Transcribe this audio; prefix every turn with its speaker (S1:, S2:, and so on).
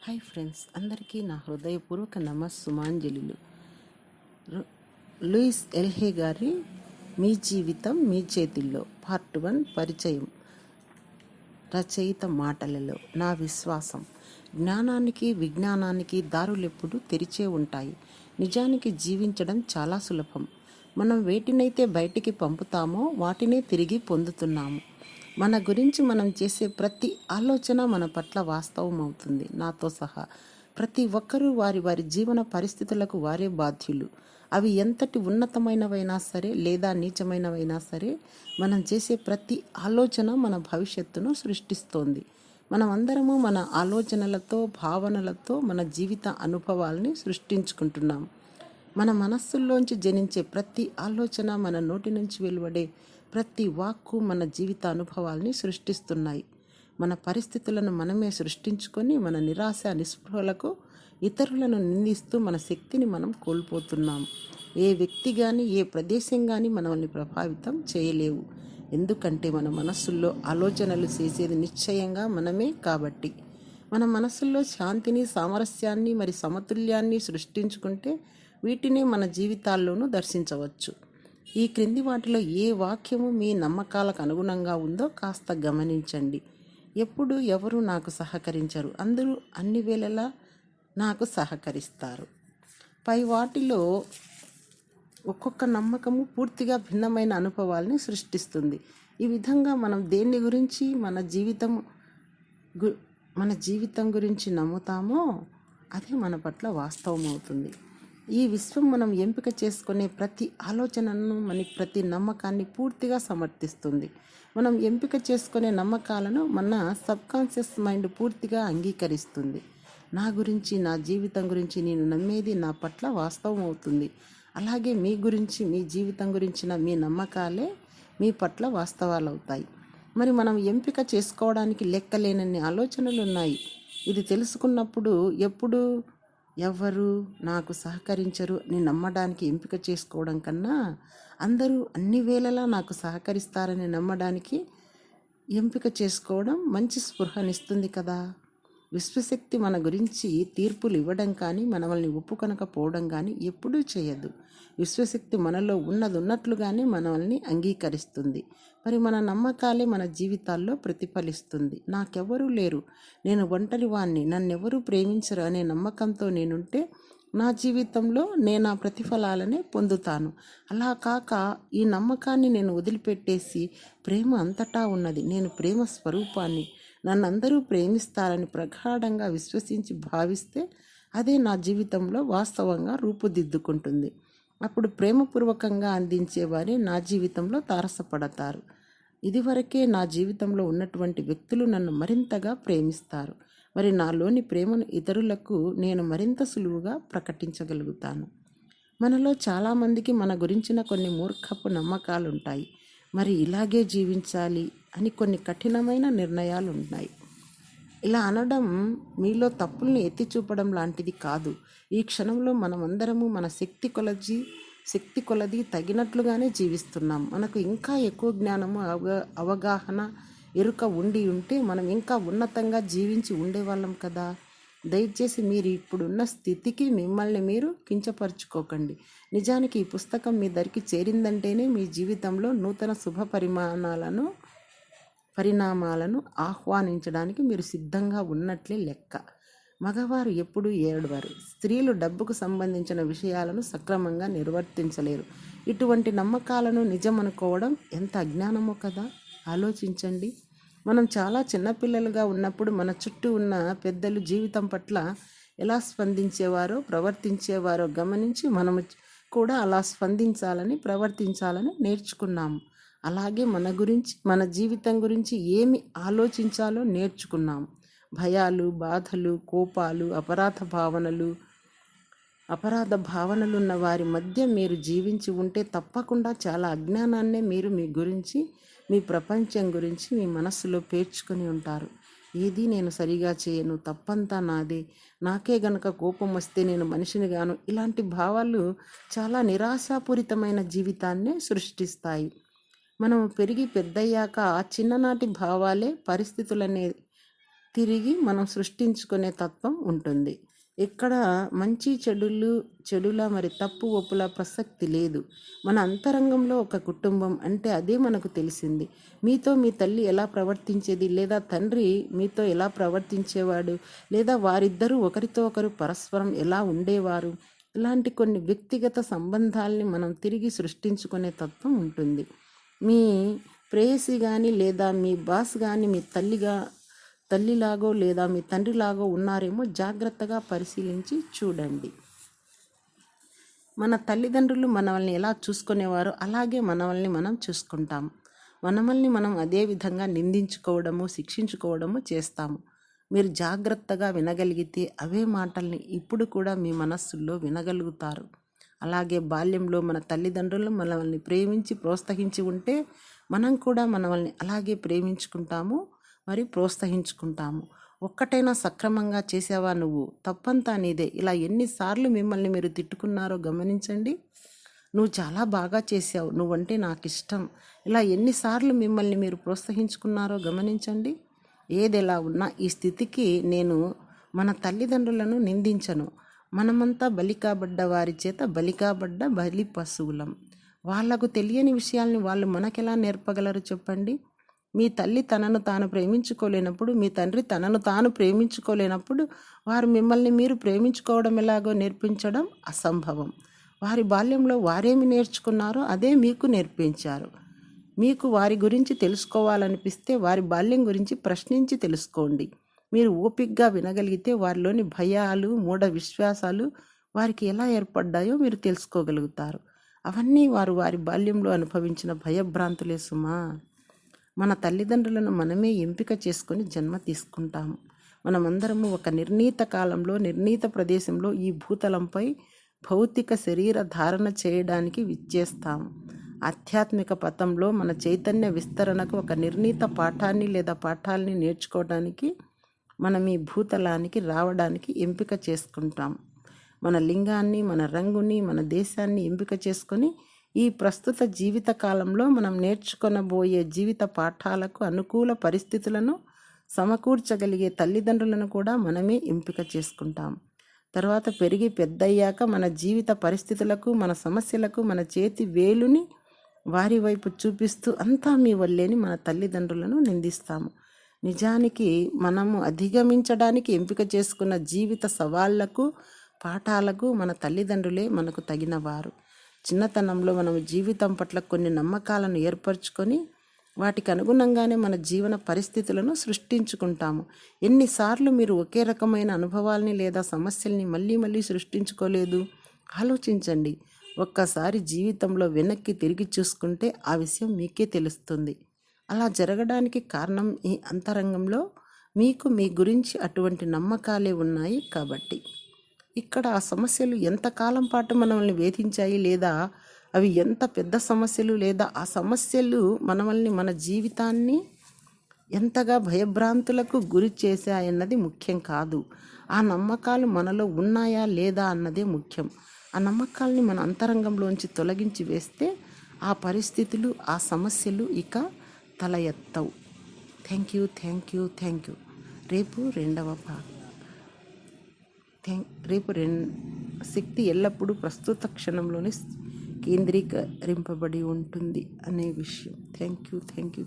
S1: Hi friends, అందరికీ నా హృదయపూర్వక నమస్సుమాంజలిలు. లూయిస్ ఎల్హే గారి మీ జీవితం మీ చేతిల్లో పార్ట్ 1 పరిచయం. రచయిత మాటలలో నా విశ్వాసం. జ్ఞానానికి విజ్ఞానానికి దారులెప్పుడు తెరిచే ఉంటాయి. నిజానికి జీవించడం చాలా సులభం. మనం వేటినైతే బయటికి పంపుతామో వాటినే తిరిగి పొందుతున్నాము. మన గురించి మనం చేసే ప్రతి ఆలోచన మన పట్ల వాస్తవం అవుతుంది. నాతో సహా ప్రతి ఒక్కరూ వారి వారి జీవన పరిస్థితులకు వారే బాధ్యులు. అవి ఎంతటి ఉన్నతమైనవైనా సరే లేదా నీచమైనవైనా సరే, మనం చేసే ప్రతి ఆలోచన మన భవిష్యత్తును సృష్టిస్తోంది. మనమందరము మన ఆలోచనలతో భావనలతో మన జీవిత అనుభవాల్ని సృష్టించుకుంటున్నాం. మన మనస్సుల్లోంచి జనించే ప్రతి ఆలోచన, మన నోటి నుంచి వెలువడే ప్రతి వాక్కు మన జీవిత అనుభవాల్ని సృష్టిస్తున్నాయి. మన పరిస్థితులను మనమే సృష్టించుకొని మన నిరాశ నిస్పృహలకు ఇతరులను నిందిస్తూ మన శక్తిని మనం కోల్పోతున్నాం. ఏ వ్యక్తి కానీ ఏ ప్రదేశం కానీ మనల్ని ప్రభావితం చేయలేవు. ఎందుకంటే మన మనస్సుల్లో ఆలోచనలు చేసేది నిశ్చయంగా మనమే కాబట్టి. మన మనస్సుల్లో శాంతిని, సామరస్యాన్ని మరి సమతుల్యాన్ని సృష్టించుకుంటే వీటినే మన జీవితాల్లోనూ దర్శించవచ్చు. ఈ క్రింది వాటిలో ఏ వాక్యము మీ నమ్మకాలకు అనుగుణంగా ఉందో కాస్త గమనించండి. ఎప్పుడు ఎవరు నాకు సహకరించరు, అందరూ అన్ని వేళలా నాకు సహకరిస్తారు. పై వాటిలో ఒక్కొక్క నమ్మకము పూర్తిగా భిన్నమైన అనుభవాల్ని సృష్టిస్తుంది. ఈ విధంగా మనం దేన్ని గురించి మన జీవితం గురించి నమ్ముతామో అదే మన పట్ల వాస్తవం అవుతుంది. ఈ విశ్వం మనం ఎంపిక చేసుకునే ప్రతి ఆలోచనను, మన ప్రతి నమ్మకాన్ని పూర్తిగా సమర్థిస్తుంది. మనం ఎంపిక చేసుకునే నమ్మకాలను మన సబ్కాన్షియస్ మైండ్ పూర్తిగా అంగీకరిస్తుంది. నా గురించి, నా జీవితం గురించి నేను నమ్మేది నా పట్ల వాస్తవం అవుతుంది. అలాగే మీ గురించి, మీ జీవితం గురించిన మీ నమ్మకాలే మీ పట్ల వాస్తవాలు అవుతాయి. మరి మనం ఎంపిక చేసుకోవడానికి లెక్కలేనన్ని ఆలోచనలు ఉన్నాయి. ఇది తెలుసుకున్నప్పుడు ఎప్పుడు ఎవరు నాకు సహకరించరు అని నమ్మడానికి ఎంపిక చేసుకోవడం కన్నా, అందరూ అన్ని వేళలా నాకు సహకరిస్తారని నమ్మడానికి ఎంపిక చేసుకోవడం మంచి స్పృహనిస్తుంది కదా. విశ్వశక్తి మన గురించి తీర్పులు ఇవ్వడం కానీ, మనల్ని ఒప్పుకొనకపోవడం కానీ ఎప్పుడూ చేయదు. విశ్వశక్తి మనలో ఉన్నట్లుగానే మనల్ని అంగీకరిస్తుంది. మరి మన నమ్మకాలే మన జీవితాల్లో ప్రతిఫలిస్తుంది. నాకెవరూ లేరు, నేను ఒంటరి వాణ్ణి, నన్నెవరూ ప్రేమించరు అనే నమ్మకంతో నేనుంటే నా జీవితంలో నేను ఆ ప్రతిఫలాలనే పొందుతాను. అలా కాక ఈ నమ్మకాన్ని నేను వదిలిపెట్టేసి ప్రేమ అంతటా ఉన్నది, నేను ప్రేమ స్వరూపాన్ని, నన్ను అందరూ ప్రేమిస్తారని ప్రగాఢంగా విశ్వసించి భావిస్తే అదే నా జీవితంలో వాస్తవంగా రూపుదిద్దుకుంటుంది. అప్పుడు ప్రేమపూర్వకంగా అందించేవారే నా జీవితంలో తారసపడతారు. ఇదివరకే నా జీవితంలో ఉన్నటువంటి వ్యక్తులు నన్ను మరింతగా ప్రేమిస్తారు. మరి నాలోని ప్రేమను ఇతరులకు నేను మరింత సులువుగా ప్రకటించగలుగుతాను. మనలో చాలామందికి మన గురించిన కొన్ని మూర్ఖపు నమ్మకాలు ఉంటాయి. మరి ఇలాగే జీవించాలి అని కొన్ని కఠినమైన నిర్ణయాలు ఉన్నాయి. ఇలా అనడం మీలో తప్పుల్ని ఎత్తి చూపడం లాంటిది కాదు. ఈ క్షణంలో మనమందరము మన శక్తి కొలది తగినట్లుగానే జీవిస్తున్నాం. మనకు ఇంకా ఎక్కువ జ్ఞానము, అవగాహన, ఎరుక ఉంటే మనం ఇంకా ఉన్నతంగా జీవించి ఉండేవాళ్ళం కదా. దయచేసి మీరు ఇప్పుడున్న స్థితికి మిమ్మల్ని మీరు కించపరుచుకోకండి. నిజానికి ఈ పుస్తకం మీ దరికి చేరిందంటేనే మీ జీవితంలో నూతన శుభ పరిణామాలను ఆహ్వానించడానికి మీరు సిద్ధంగా ఉన్నట్లే లెక్క. మగవారు ఎప్పుడూ ఏడవరు. స్త్రీలు డబ్బుకు సంబంధించిన విషయాలను సక్రమంగా నిర్వర్తించలేరు. ఇటువంటి నమ్మకాలను నిజమనుకోవడం ఎంత అజ్ఞానమో కదా. ఆలోచించండి. మనం చాలా చిన్నపిల్లలుగా ఉన్నప్పుడు మన చుట్టూ ఉన్న పెద్దలు జీవితం పట్ల ఎలా స్పందించేవారో, ప్రవర్తించేవారో గమనించి మనము కూడా అలా స్పందించాలని, ప్రవర్తించాలని నేర్చుకున్నాము. అలాగే మన గురించి, మన జీవితం గురించి ఏమి ఆలోచించాలో నేర్చుకున్నాము. భయాలు, బాధలు, కోపాలు, అపరాధ భావనలున్న వారి మధ్య మీరు జీవించి ఉంటే తప్పకుండా చాలా అజ్ఞానాన్నే మీరు మీ గురించి, మీ ప్రపంచం గురించి మీ మనస్సులో పేర్చుకొని ఉంటారు. ఏది నేను సరిగా చేయను, తప్పంతా నాదే, నాకే గనక కోపం వస్తే నేను మనిషిని గాను, ఇలాంటి భావాలు చాలా నిరాశాపూరితమైన జీవితాన్నే సృష్టిస్తాయి. మనం పెరిగి పెద్దయ్యాక ఆ చిన్ననాటి భావాలే తిరిగి మనం సృష్టించుకునే తత్వం ఉంటుంది. ఇక్కడ మంచి చెడుల మరి తప్పు ఒప్పుల ప్రసక్తి లేదు. మన అంతరంగంలో ఒక కుటుంబం అంటే అదే మనకు తెలిసింది. మీతో మీ తల్లి ఎలా ప్రవర్తించేది, లేదా తండ్రి మీతో ఎలా ప్రవర్తించేవాడు, లేదా వారిద్దరూ ఒకరితో ఒకరు పరస్పరం ఎలా ఉండేవారు, ఇలాంటి కొన్ని వ్యక్తిగత సంబంధాల్ని మనం తిరిగి సృష్టించుకునే తత్వం ఉంటుంది. మీ ప్రేయసి కానీ లేదా మీ బాస్ కానీ మీ తల్లిలాగో లేదా మీ తండ్రిలాగో ఉన్నారేమో జాగ్రత్తగా పరిశీలించి చూడండి. మన తల్లిదండ్రులు మనల్ని ఎలా చూసుకునేవారో అలాగే మనల్ని మనం చూసుకుంటాము. మనల్ని మనం అదే విధంగా నిందించుకోవడము, శిక్షించుకోవడము చేస్తాము. మీరు జాగ్రత్తగా వినగలిగితే అవే మాటల్ని ఇప్పుడు కూడా మీ మనస్సుల్లో వినగలుగుతారు. అలాగే బాల్యంలో మన తల్లిదండ్రులు మనల్ని ప్రేమించి ప్రోత్సహించి ఉంటే మనం కూడా మనల్ని అలాగే ప్రేమించుకుంటాము, మరి ప్రోత్సహించుకుంటాము. ఒక్కటైనా సక్రమంగా చేసావా నువ్వు, తప్పంతా నీదే, ఇలా ఎన్నిసార్లు మిమ్మల్ని మీరు తిట్టుకున్నారో గమనించండి. నువ్వు చాలా బాగా చేసావు, నువ్వంటే నాకు ఇష్టం, ఇలా ఎన్నిసార్లు మిమ్మల్ని మీరు ప్రోత్సహించుకున్నారో గమనించండి. ఏదెలా ఉన్నా ఈ స్థితికి నేను మన తల్లిదండ్రులను నిందించను. మనమంతా బలికాబడ్డ వారి చేత బలికాబడ్డ బలి పశువులం. వాళ్లకు తెలియని విషయాల్ని వాళ్ళు మనకెలా నేర్పగలరు చెప్పండి. మీ తల్లి తనను తాను ప్రేమించుకోలేనప్పుడు, మీ తండ్రి తనను తాను ప్రేమించుకోలేనప్పుడు వారు మిమ్మల్ని మీరు ప్రేమించుకోవడం ఎలాగో నేర్పించడం అసంభవం. వారి బాల్యంలో వారేమి నేర్చుకున్నారో అదే మీకు నేర్పించారు. మీకు వారి గురించి తెలుసుకోవాలనిపిస్తే వారి బాల్యం గురించి ప్రశ్నించి తెలుసుకోండి. మీరు ఓపికగా వినగలిగితే వారిలోని భయాలు, మూఢ విశ్వాసాలు వారికి ఎలా ఏర్పడ్డాయో మీరు తెలుసుకోగలుగుతారు. అవన్నీ వారి బాల్యంలో అనుభవించిన భయభ్రాంతులే సుమా. మన తల్లిదండ్రులను మనమే ఎంపిక చేసుకొని జన్మ తీసుకుంటాము. మనమందరము ఒక నిర్ణీత కాలంలో, నిర్ణీత ప్రదేశంలో ఈ భూతలంపై భౌతిక శరీర ధారణ చేయడానికి విచ్చేస్తాము. ఆధ్యాత్మిక పథంలో మన చైతన్య విస్తరణకు ఒక నిర్ణీత పాఠాన్ని లేదా పాఠాలని నేర్చుకోవడానికి మనం ఈ భూతలానికి రావడానికి ఎంపిక చేసుకుంటాం. మన లింగాన్ని, మన రంగుని, మన దేశాన్ని ఎంపిక చేసుకొని ఈ ప్రస్తుత జీవిత కాలంలో మనం నేర్చుకొనబోయే జీవిత పాఠాలకు అనుకూల పరిస్థితులను సమకూర్చగలిగే తల్లిదండ్రులను కూడా మనమే ఎంపిక చేసుకుంటాం. తర్వాత పెరిగి పెద్దయ్యాక మన జీవిత పరిస్థితులకు, మన సమస్యలకు మన చేతి వేలుని వారి వైపు చూపిస్తూ అంతా మీ వల్లేని మన తల్లిదండ్రులను నిందిస్తాము. నిజానికి మనము అధిగమించడానికి ఎంపిక చేసుకున్న జీవిత సవాళ్లకు, పాఠాలకు మన తల్లిదండ్రులే మనకు తగినవారు. చిన్నతనంలో మనం జీవితం పట్ల కొన్ని నమ్మకాలను ఏర్పరచుకొని వాటికి అనుగుణంగానే మన జీవన పరిస్థితులను సృష్టించుకుంటాము. ఎన్నిసార్లు మీరు ఒకే రకమైన అనుభవాల్ని లేదా సమస్యల్ని మళ్ళీ సృష్టించుకోలేదు? ఆలోచించండి. ఒక్కసారి జీవితంలో వెనక్కి తిరిగి చూసుకుంటే ఆ విషయం మీకే తెలుస్తుంది. అలా జరగడానికి కారణం ఈ అంతరంగంలో మీకు మీ గురించి అటువంటి నమ్మకాలే ఉన్నాయి కాబట్టి. ఇక్కడ ఆ సమస్యలు ఎంతకాలం పాటు మనల్ని వేధించాయి, లేదా అవి ఎంత పెద్ద సమస్యలు, లేదా ఆ సమస్యలు మన జీవితాన్ని ఎంతగా భయభ్రాంతులకు గురి చేశాయన్నది ముఖ్యం కాదు. ఆ నమ్మకాలు మనలో ఉన్నాయా లేదా అన్నదే ముఖ్యం. ఆ నమ్మకాల్ని మన అంతరంగంలోంచి తొలగించి వేస్తే ఆ పరిస్థితులు, ఆ సమస్యలు ఇక తల ఎత్తవు. Thank you. రేపు రెండవ భాగం. శక్తి ఎల్లప్పుడూ ప్రస్తుత క్షణంలోనే కేంద్రీకరింపబడి ఉంటుంది అనే విషయం. Thank you.